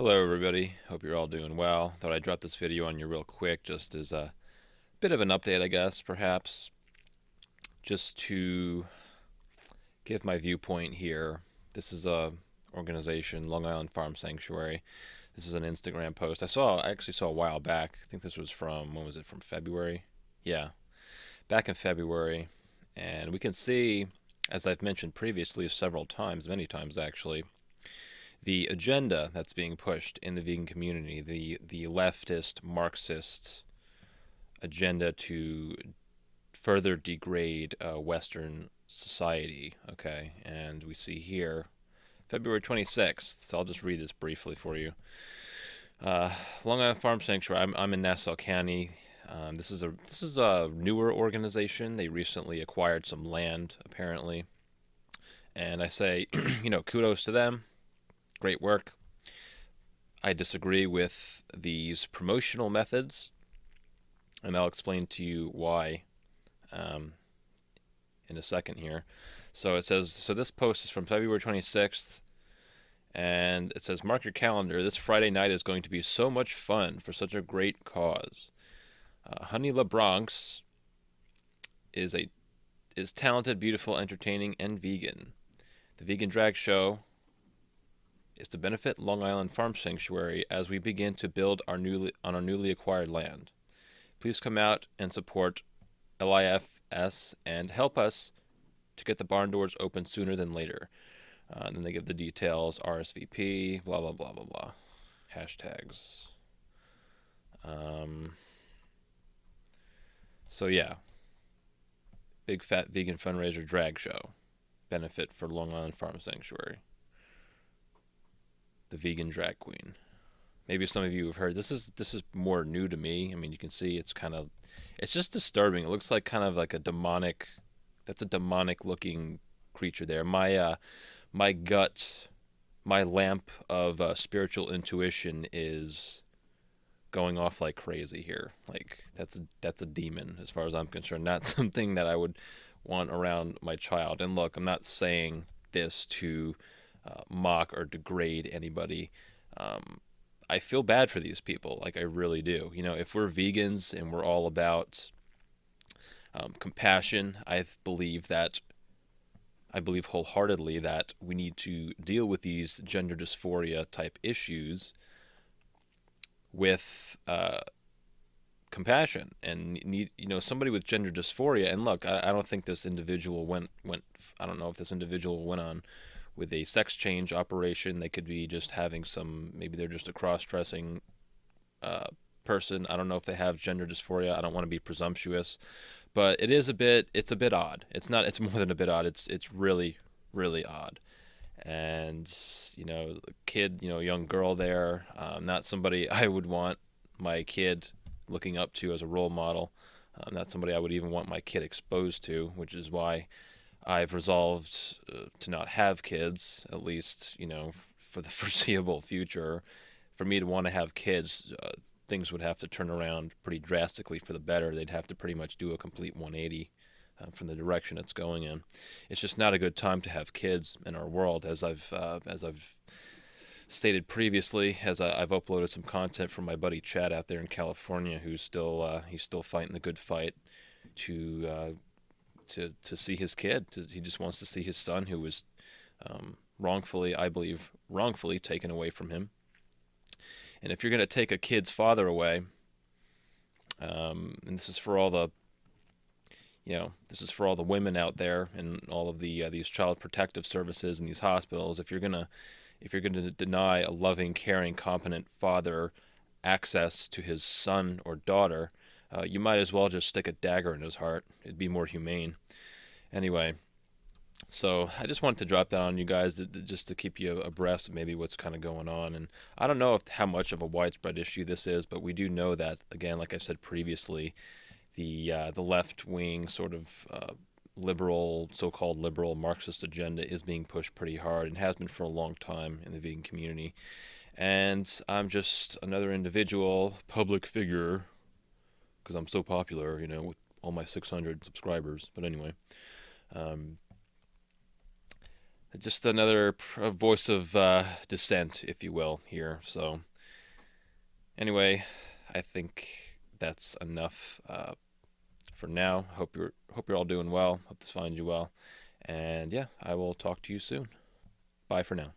Hello everybody, hope you're all doing well. Thought I'd drop this video on you real quick just as a bit of an update, I guess, perhaps, just to give my viewpoint here. This is a organization, Long Island Farm Sanctuary. This is an Instagram post I actually saw a while back. I think this was from, when was it, from February? Yeah, back in February. And we can see, as I've mentioned previously several times, many times actually, the agenda that's being pushed in the vegan community, the leftist Marxist agenda to further degrade Western society. Okay, and we see here February 26th. So I'll just read this briefly for you. Long Island Farm Sanctuary. I'm in Nassau County. This is a newer organization. They recently acquired some land, apparently, and I say, kudos to them. Great work. I disagree with these promotional methods, and I'll explain to you why in a second here. So it says, so this post is from February 26th, and it says, mark your calendar. This Friday night is going to be so much fun for such a great cause. Honey LeBronx is talented, beautiful, entertaining, and vegan. The Vegan Drag Show is to benefit Long Island Farm Sanctuary as we begin to build on our newly acquired land. Please come out and support LIFS and help us to get the barn doors open sooner than later. Then they give the details, RSVP, blah, blah, blah, blah, blah. Hashtags. So yeah, big fat vegan fundraiser drag show. Benefit for Long Island Farm Sanctuary. The vegan drag queen. Maybe some of you have heard. This is more new to me. I mean, you can see it's just disturbing. It looks like kind of like a demonic. That's a demonic looking creature there. My gut, my lamp of spiritual intuition is going off like crazy here. Like that's a demon as far as I'm concerned. Not something that I would want around my child. And look, I'm not saying this to mock or degrade anybody. I feel bad for these people, like I really do. If we're vegans and we're all about compassion, I believe wholeheartedly that we need to deal with these gender dysphoria type issues with compassion and need somebody with gender dysphoria. And look, I don't think this individual went. I don't know if this individual went on with a sex change operation. They could be just having maybe they're just a cross-dressing person. I don't know if they have gender dysphoria. I don't want to be presumptuous, but it's a bit odd. It's more than a bit odd. It's really, really odd. And, kid, young girl there, not somebody I would want my kid looking up to as a role model. Not somebody I would even want my kid exposed to, which is why I've resolved to not have kids, at least, for the foreseeable future. For me to want to have kids, things would have to turn around pretty drastically for the better. They'd have to pretty much do a complete 180 from the direction it's going in. It's just not a good time to have kids in our world, as I've stated previously, as I've uploaded some content from my buddy Chad out there in California, who's he's still fighting the good fight to see his kid. He just wants to see his son, who was I believe wrongfully taken away from him. And if you're going to take a kid's father away, and this is for all the women out there and all of these child protective services and these hospitals. If you're gonna deny a loving, caring, competent father access to his son or daughter, you might as well just stick a dagger in his heart. It'd be more humane. Anyway, so I just wanted to drop that on you guys just to keep you abreast of maybe what's kind of going on. And I don't know how much of a widespread issue this is, but we do know that, again, like I said previously, the left-wing sort of so-called liberal Marxist agenda is being pushed pretty hard and has been for a long time in the vegan community. And I'm just another individual, public figure, because I'm so popular, with all my 600 subscribers. But anyway, just another voice of dissent, if you will, here. So anyway, I think that's enough for now. Hope you're all doing well. Hope this finds you well. And yeah, I will talk to you soon. Bye for now.